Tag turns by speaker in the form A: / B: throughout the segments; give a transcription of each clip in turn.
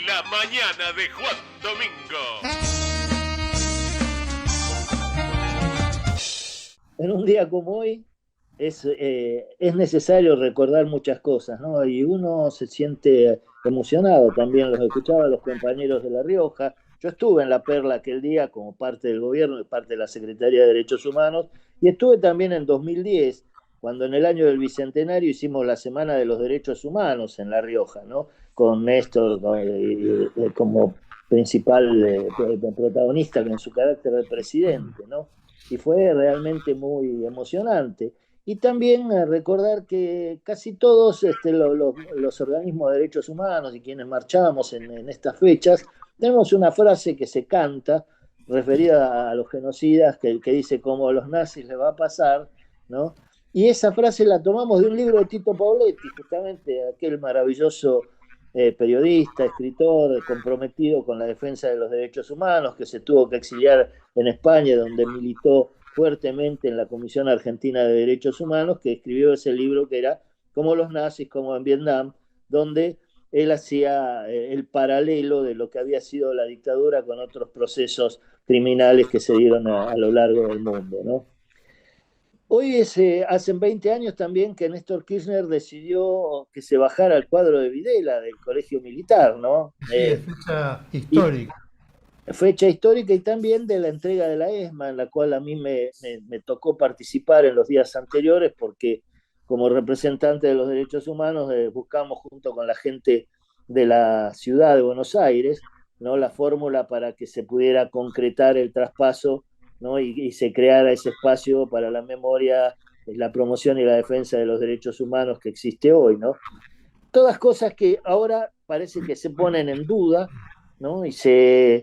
A: La mañana de Juan Domingo.
B: En un día como hoy es necesario recordar muchas cosas, ¿no? Y uno se siente emocionado también, los escuchaba a los compañeros de La Rioja. Yo estuve en La Perla aquel día como parte del gobierno y parte de la Secretaría de Derechos Humanos, y estuve también en 2010, cuando en el año del Bicentenario hicimos la Semana de los Derechos Humanos en La Rioja, ¿no? Con Néstor como principal protagonista en su carácter de presidente, ¿no? Y fue realmente muy emocionante. Y también recordar que casi todos los organismos de derechos humanos y quienes marchamos en estas fechas, tenemos una frase que se canta referida a los genocidas que dice como a los nazis les va a pasar, ¿no? Y esa frase la tomamos de un libro de Tito Pauletti, justamente aquel maravilloso periodista, escritor, comprometido con la defensa de los derechos humanos, que se tuvo que exiliar en España, donde militó fuertemente en la Comisión Argentina de Derechos Humanos, que escribió ese libro que era Como los nazis, como en Vietnam, donde él hacía el paralelo de lo que había sido la dictadura con otros procesos criminales que se dieron a lo largo del mundo, ¿no? Hoy hace 20 años también que Néstor Kirchner decidió que se bajara el cuadro de Videla del Colegio Militar, ¿no?
C: Sí, es fecha
B: Y
C: histórica.
B: fecha histórica y también de la entrega de la ESMA, en la cual a mí me tocó participar en los días anteriores, porque como representante de los derechos humanos buscamos junto con la gente de la ciudad de Buenos Aires, ¿no? La fórmula para que se pudiera concretar el traspaso, ¿no? Y se creara ese espacio para la memoria, la promoción y la defensa de los derechos humanos que existe hoy, ¿no? Todas cosas que ahora parece que se ponen en duda, ¿no? Y se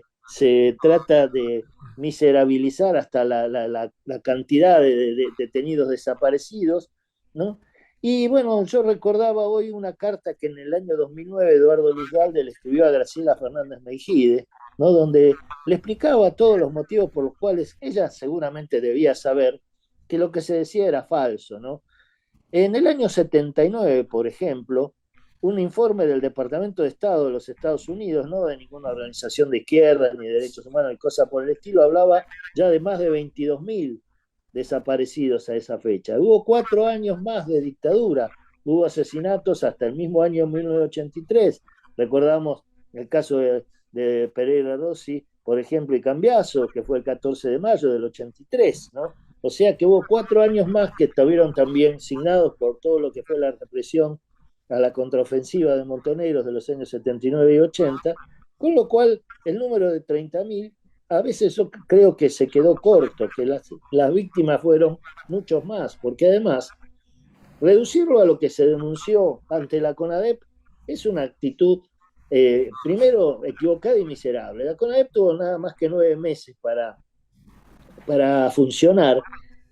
B: trata de miserabilizar hasta la cantidad de detenidos desaparecidos, ¿no? Y bueno, yo recordaba hoy una carta que en el año 2009 Eduardo Luzgalde le escribió a Graciela Fernández Meijide, ¿no? Donde le explicaba todos los motivos por los cuales ella seguramente debía saber que lo que se decía era falso, ¿no? En el año 79, por ejemplo, un informe del Departamento de Estado de los Estados Unidos, no de ninguna organización de izquierda ni de derechos humanos ni cosa por el estilo, hablaba ya de más de 22.000 desaparecidos a esa fecha. Hubo 4 años más de dictadura, hubo asesinatos hasta el mismo año 1983. Recordamos el caso de Pereira Rossi, por ejemplo, y Cambiaso, que fue el 14 de mayo del 83, ¿no? O sea que hubo 4 años más que estuvieron también signados por todo lo que fue la represión a la contraofensiva de Montoneros de los años 79 y 80, con lo cual el número de 30.000 a veces yo creo que se quedó corto, que las víctimas fueron muchos más, porque además reducirlo a lo que se denunció ante la CONADEP es una actitud, primero, equivocada y miserable. La CONADEP tuvo nada más que 9 meses para funcionar,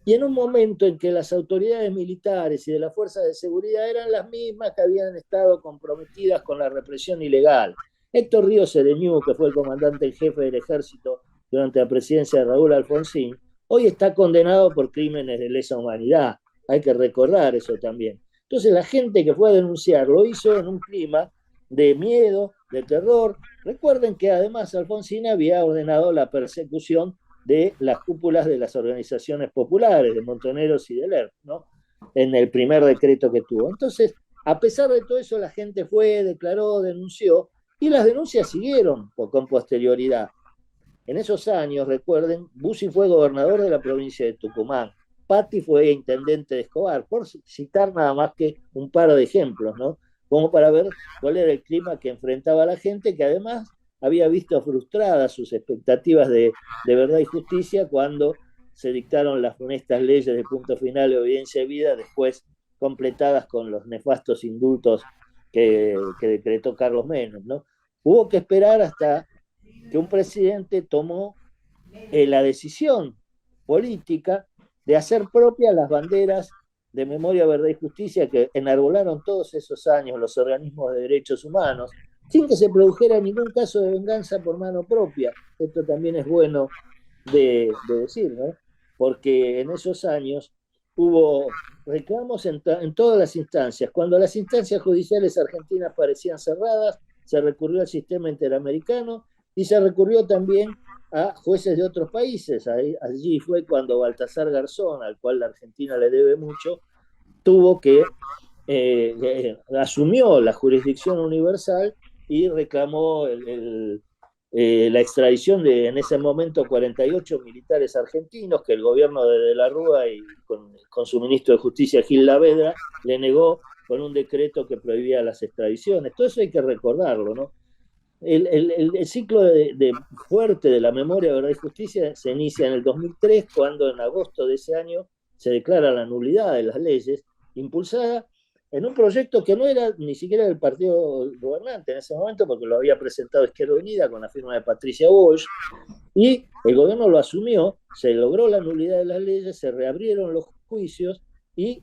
B: y en un momento en que las autoridades militares y de las fuerzas de seguridad eran las mismas que habían estado comprometidas con la represión ilegal. Héctor Ríos Sereñú, que fue el comandante en jefe del ejército durante la presidencia de Raúl Alfonsín, hoy está condenado por crímenes de lesa humanidad. Hay que recordar eso también. Entonces la gente que fue a denunciar lo hizo en un clima de miedo, de terror. Recuerden que además Alfonsín había ordenado la persecución de las cúpulas de las organizaciones populares, de Montoneros y de LERP, ¿no? En el primer decreto que tuvo. Entonces, a pesar de todo eso, la gente fue, declaró, denunció, y las denuncias siguieron con posterioridad. En esos años, recuerden, Bussi fue gobernador de la provincia de Tucumán, Patti fue intendente de Escobar, por citar nada más que un par de ejemplos, ¿no? Como para ver cuál era el clima que enfrentaba la gente, que además había visto frustradas sus expectativas de verdad y justicia cuando se dictaron las funestas leyes de punto final de obediencia de vida, después completadas con los nefastos indultos que decretó Carlos Menem, ¿no? Hubo que esperar hasta que un presidente tomó la decisión política de hacer propias las banderas de memoria, verdad y justicia que enarbolaron todos esos años los organismos de derechos humanos, sin que se produjera ningún caso de venganza por mano propia. Esto también es bueno de decir, ¿no? Porque en esos años hubo reclamos en todas las instancias. Cuando las instancias judiciales argentinas parecían cerradas, se recurrió al sistema interamericano y se recurrió también a jueces de otros países. Allí fue cuando Baltasar Garzón, al cual la Argentina le debe mucho, tuvo que asumió la jurisdicción universal y reclamó la extradición de, en ese momento, 48 militares argentinos que el gobierno de la Rúa y con su ministro de Justicia, Gil Lavedra, le negó con un decreto que prohibía las extradiciones. Todo eso hay que recordarlo, ¿no? El ciclo fuerte de la memoria, verdad y justicia se inicia en el 2003, cuando en agosto de ese año se declara la nulidad de las leyes, impulsada en un proyecto que no era ni siquiera del partido gobernante en ese momento, porque lo había presentado Izquierda Unida con la firma de Patricia Walsh, y el gobierno lo asumió, se logró la nulidad de las leyes, se reabrieron los juicios y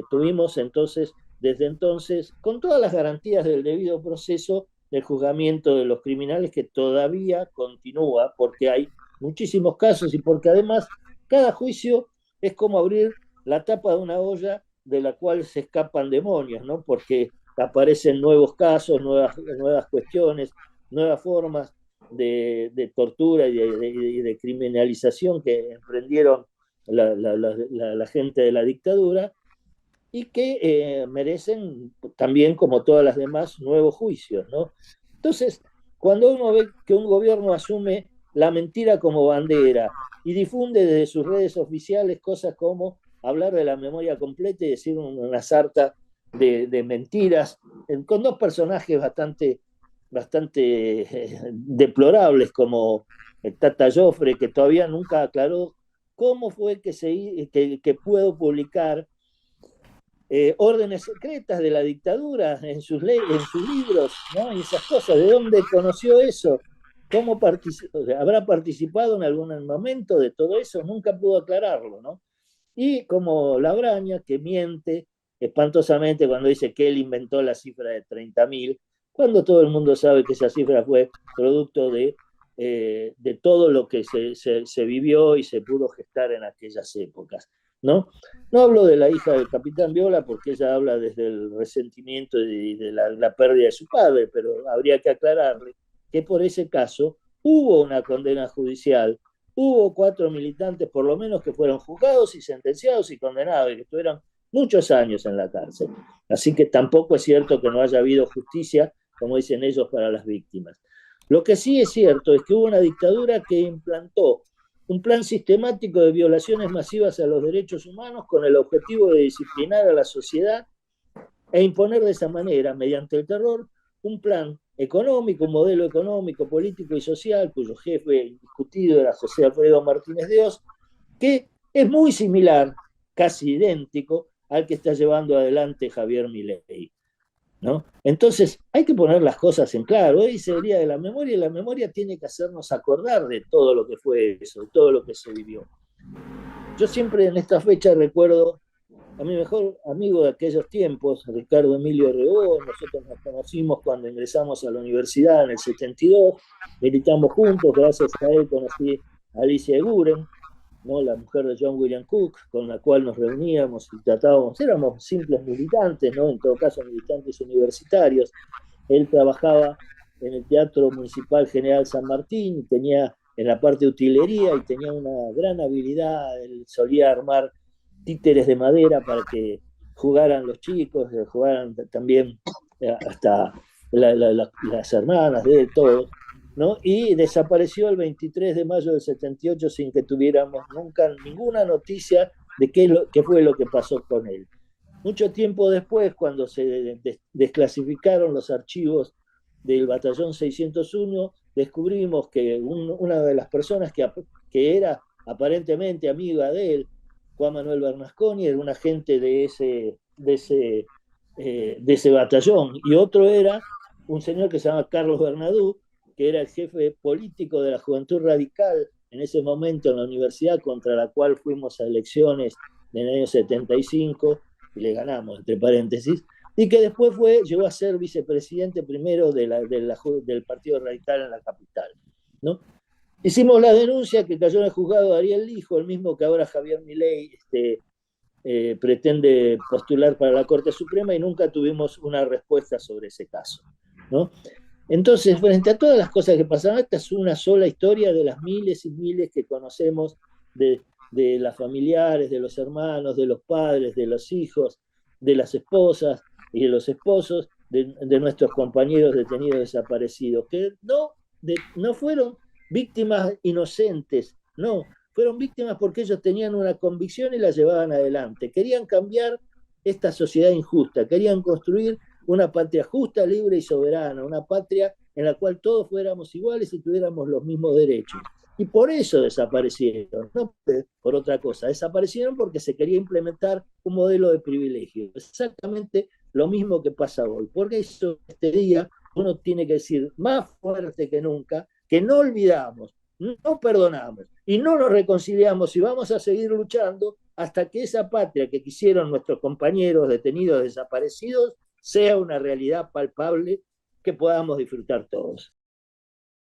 B: tuvimos entonces, desde entonces, con todas las garantías del debido proceso, el juzgamiento de los criminales, que todavía continúa, porque hay muchísimos casos y porque además cada juicio es como abrir la tapa de una olla de la cual se escapan demonios, ¿no? Porque aparecen nuevos casos, nuevas cuestiones, nuevas formas de tortura y de criminalización que emprendieron la gente de la dictadura, y que merecen también, como todas las demás, nuevos juicios, ¿no? Entonces, cuando uno ve que un gobierno asume la mentira como bandera y difunde desde sus redes oficiales cosas como hablar de la memoria completa y decir una sarta de mentiras, con dos personajes bastante deplorables, como el Tata Joffre, que todavía nunca aclaró cómo fue que pudo publicar órdenes secretas de la dictadura en sus libros, ¿no? Y esas cosas. ¿De dónde conoció eso? ¿Cómo habrá participado en algún momento de todo eso? Nunca pudo aclararlo, ¿no? Y como Labraña, que miente espantosamente cuando dice que él inventó la cifra de 30.000, cuando todo el mundo sabe que esa cifra fue producto de todo lo que se vivió y se pudo gestar en aquellas épocas, ¿no? No hablo de la hija del capitán Viola porque ella habla desde el resentimiento y de la pérdida de su padre, pero habría que aclararle que por ese caso hubo una condena judicial, hubo 4 militantes por lo menos que fueron juzgados y sentenciados y condenados y que estuvieron muchos años en la cárcel. Así que tampoco es cierto que no haya habido justicia, como dicen ellos, para las víctimas. Lo que sí es cierto es que hubo una dictadura que implantó un plan sistemático de violaciones masivas a los derechos humanos con el objetivo de disciplinar a la sociedad e imponer de esa manera, mediante el terror, un plan económico, un modelo económico, político y social, cuyo jefe indiscutido era José Alfredo Martínez de Oz, que es muy similar, casi idéntico, al que está llevando adelante Javier Milei, ¿no? Entonces, hay que poner las cosas en claro. Hoy se diría de la memoria, y la memoria tiene que hacernos acordar de todo lo que fue eso, de todo lo que se vivió. Yo siempre en esta fecha recuerdo a mi mejor amigo de aquellos tiempos, Ricardo Emilio Rebó. Nosotros nos conocimos cuando ingresamos a la universidad en el 72, militamos juntos, gracias a él conocí a Alicia Eguren, ¿no? La mujer de John William Cook, con la cual nos reuníamos y tratábamos, éramos simples militantes, ¿no? En todo caso militantes universitarios. Él trabajaba en el Teatro Municipal General San Martín, y tenía en la parte de utilería y tenía una gran habilidad. Él solía armar títeres de madera para que jugaran los chicos, jugaran también hasta las hermanas de todos, ¿no? Y desapareció el 23 de mayo del 78 sin que tuviéramos nunca ninguna noticia de qué fue lo que pasó con él. Mucho tiempo después, cuando se desclasificaron los archivos del batallón 601, descubrimos que una de las personas que era aparentemente amiga de él, Juan Manuel Bernasconi, era un agente de ese batallón, y otro era un señor que se llama Carlos Bernadú, que era el jefe político de la Juventud Radical en ese momento en la universidad, contra la cual fuimos a elecciones en el año 75 y le ganamos, entre paréntesis, y que después llegó a ser vicepresidente primero del Partido Radical en la capital, ¿no? Hicimos la denuncia, que cayó en el juzgado de Ariel Lijo, el mismo que ahora Javier Milei pretende postular para la Corte Suprema, y nunca tuvimos una respuesta sobre ese caso, ¿no? Entonces, frente a todas las cosas que pasaban, esta es una sola historia de las miles y miles que conocemos de las familiares, de los hermanos, de los padres, de los hijos, de las esposas y de los esposos, de nuestros compañeros detenidos desaparecidos, que no fueron víctimas inocentes, no, fueron víctimas porque ellos tenían una convicción y la llevaban adelante. Querían cambiar esta sociedad injusta, querían construir una patria justa, libre y soberana, una patria en la cual todos fuéramos iguales y tuviéramos los mismos derechos. Y por eso desaparecieron, no por otra cosa. Desaparecieron porque se quería implementar un modelo de privilegio. Exactamente lo mismo que pasa hoy. Porque eso este día uno tiene que decir más fuerte que nunca que no olvidamos, no perdonamos y no nos reconciliamos y vamos a seguir luchando hasta que esa patria que quisieron nuestros compañeros detenidos desaparecidos sea una realidad palpable que podamos disfrutar todos.